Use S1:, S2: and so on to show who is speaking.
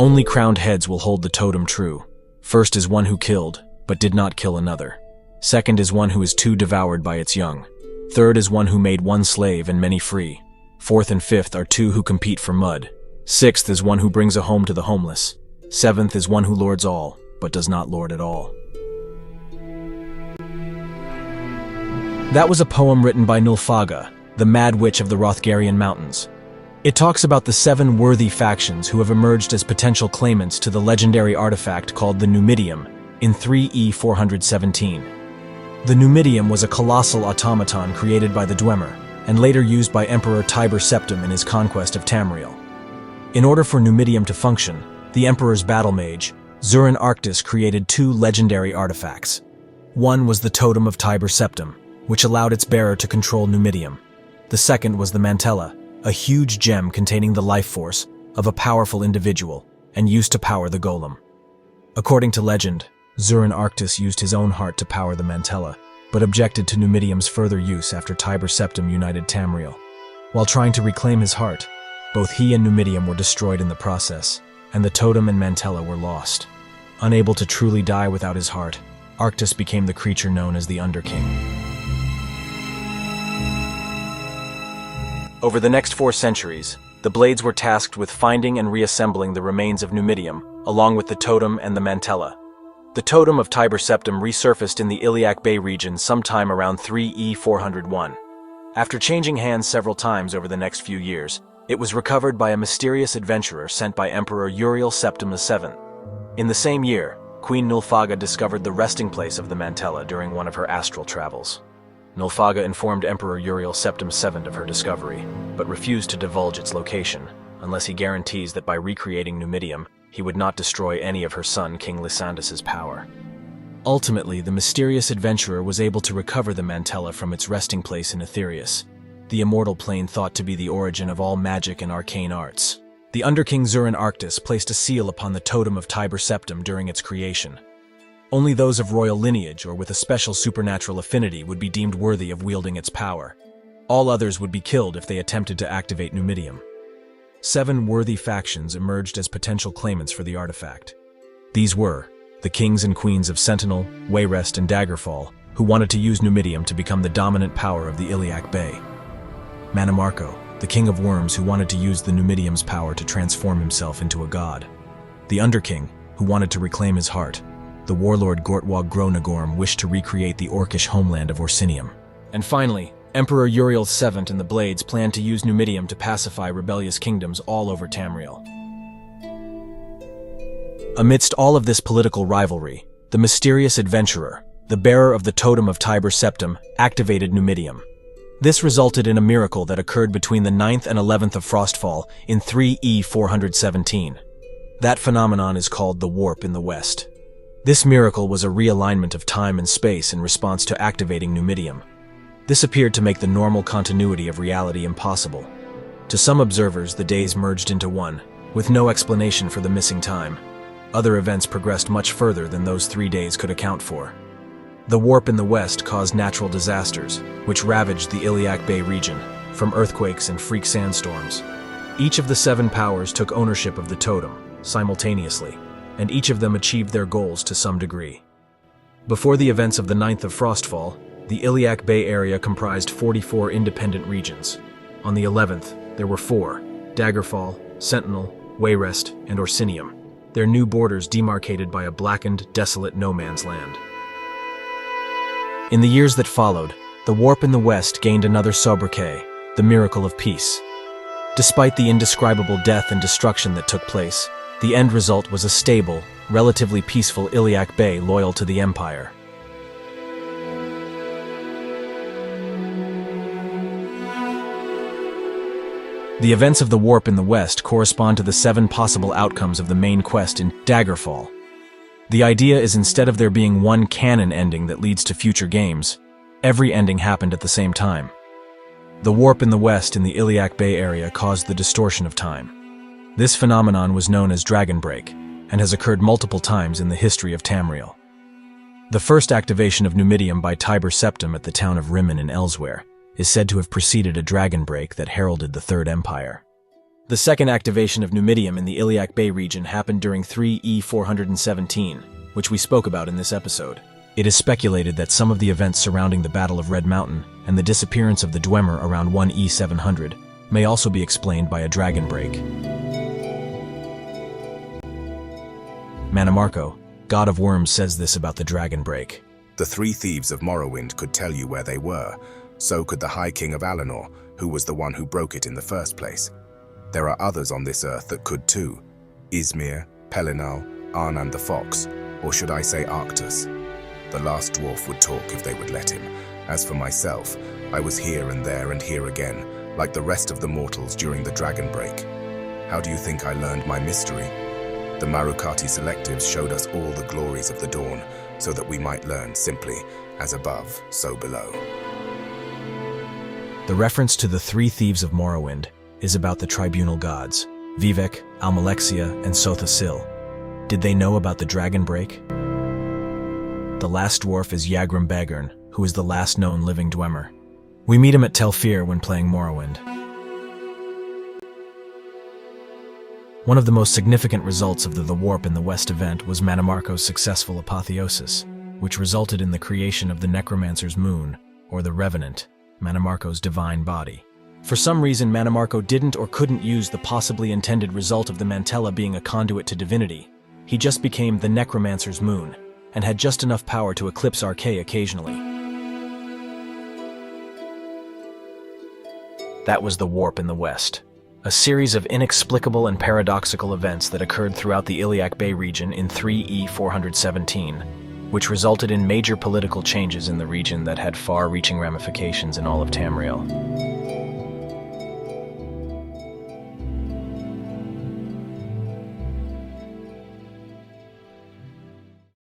S1: Only crowned heads will hold the totem true. First is one who killed, but did not kill another. Second is one who is too devoured by its young. Third is one who made one slave and many free. Fourth and fifth are two who compete for mud. Sixth is one who brings a home to the homeless. Seventh is one who lords all, but does not lord at all. That was a poem written by Nulfaga, the Mad Witch of the Rothgarian Mountains. It talks about the 7 worthy factions who have emerged as potential claimants to the legendary artifact called the Numidium in 3E 417. The Numidium was a colossal automaton created by the Dwemer, and later used by Emperor Tiber Septim in his conquest of Tamriel. In order for Numidium to function, the Emperor's battle mage, Zurin Arctis, created 2 legendary artifacts. One was the Totem of Tiber Septim, which allowed its bearer to control Numidium. The second was the Mantella, a huge gem containing the life force of a powerful individual and used to power the golem. According to legend, Zurin Arctis used his own heart to power the Mantella, but objected to Numidium's further use after Tiber Septim united Tamriel. While trying to reclaim his heart, both he and Numidium were destroyed in the process, and the totem and Mantella were lost. Unable to truly die without his heart, Arctis became the creature known as the Underking. Over the next 4 centuries, the Blades were tasked with finding and reassembling the remains of Numidium, along with the totem and the Mantella. The totem of Tiber Septim resurfaced in the Iliac Bay region sometime around 3E 401. After changing hands several times over the next few years, it was recovered by a mysterious adventurer sent by Emperor Uriel Septim VII. In the same year, Queen Nulfaga discovered the resting place of the Mantella during one of her astral travels. Nulfaga informed Emperor Uriel Septim VII of her discovery, but refused to divulge its location, unless he guarantees that by recreating Numidium, he would not destroy any of her son King Lysandas's power. Ultimately, the mysterious adventurer was able to recover the Mantella from its resting place in Aetherius, the immortal plane thought to be the origin of all magic and arcane arts. The Underking Zurin Arctis placed a seal upon the totem of Tiber Septim during its creation. Only those of royal lineage or with a special supernatural affinity would be deemed worthy of wielding its power. All others would be killed if they attempted to activate Numidium. 7 worthy factions emerged as potential claimants for the artifact. These were the kings and queens of Sentinel, Wayrest, and Daggerfall, who wanted to use Numidium to become the dominant power of the Iliac Bay. Mannimarco, the king of worms, who wanted to use the Numidium's power to transform himself into a god. The Underking, who wanted to reclaim his heart. The warlord Gortwag Gronagorm wished to recreate the orcish homeland of Orsinium. And finally, Emperor Uriel VII and the Blades planned to use Numidium to pacify rebellious kingdoms all over Tamriel. Amidst all of this political rivalry, the mysterious adventurer, the bearer of the totem of Tiber Septim, activated Numidium. This resulted in a miracle that occurred between the 9th and 11th of Frostfall in 3E 417. That phenomenon is called the Warp in the West. This miracle was a realignment of time and space in response to activating Numidium. This appeared to make the normal continuity of reality impossible. To some observers, the days merged into one, with no explanation for the missing time. Other events progressed much further than those 3 days could account for. The warp in the west caused natural disasters, which ravaged the Iliac Bay region, from earthquakes and freak sandstorms. Each of the 7 powers took ownership of the totem, simultaneously, and each of them achieved their goals to some degree. Before the events of the 9th of Frostfall, the Iliac Bay area comprised 44 independent regions. On the 11th, there were 4, Daggerfall, Sentinel, Wayrest, and Orsinium, their new borders demarcated by a blackened, desolate no-man's land. In the years that followed, the warp in the west gained another sobriquet, the miracle of peace. Despite the indescribable death and destruction that took place, the end result was a stable, relatively peaceful Iliac Bay loyal to the Empire. The events of the warp in the west correspond to the 7 possible outcomes of the main quest in Daggerfall. The idea is, instead of there being one canon ending that leads to future games, every ending happened at the same time. The warp in the west in the Iliac Bay area caused the distortion of time. This phenomenon was known as Dragon Break, and has occurred multiple times in the history of Tamriel. The first activation of Numidium by Tiber Septim at the town of Rimmen in Elsewhere is said to have preceded a dragon break that heralded the Third Empire. The second activation of Numidium in the Iliac Bay region happened during 3E417, which we spoke about in this episode. It is speculated that some of the events surrounding the Battle of Red Mountain and the disappearance of the Dwemer around 1E700 may also be explained by a dragon break. Mannimarco, god of worms, says this about the dragon break.
S2: The three thieves of Morrowind could tell you where they were. So could the High King of Alinor, who was the one who broke it in the first place. There are others on this earth that could too. Izmir, Pelinal, Arnan the Fox, or should I say Arctus. The last dwarf would talk if they would let him. As for myself, I was here and there and here again, like the rest of the mortals during the dragon break. How do you think I learned my mystery? The Marukati selectives showed us all the glories of the dawn, so that we might learn simply, as above, so below.
S1: The reference to the three thieves of Morrowind is about the tribunal gods, Vivek, Almalexia, and Sotha-Sil. Did they know about the dragon break? The last dwarf is Yagrim Bagern, who is the last known living Dwemer. We meet him at Telfir when playing Morrowind. One of the most significant results of the Warp in the West event was Mannimarco's successful apotheosis, which resulted in the creation of the Necromancer's Moon, or the Revenant, Mannimarco's divine body. For some reason, Mannimarco didn't or couldn't use the possibly intended result of the Mantella being a conduit to divinity. He just became the Necromancer's Moon, and had just enough power to eclipse Arche occasionally. That was the Warp in the West, a series of inexplicable and paradoxical events that occurred throughout the Iliac Bay region in 3E417, which resulted in major political changes in the region that had far-reaching ramifications in all of Tamriel.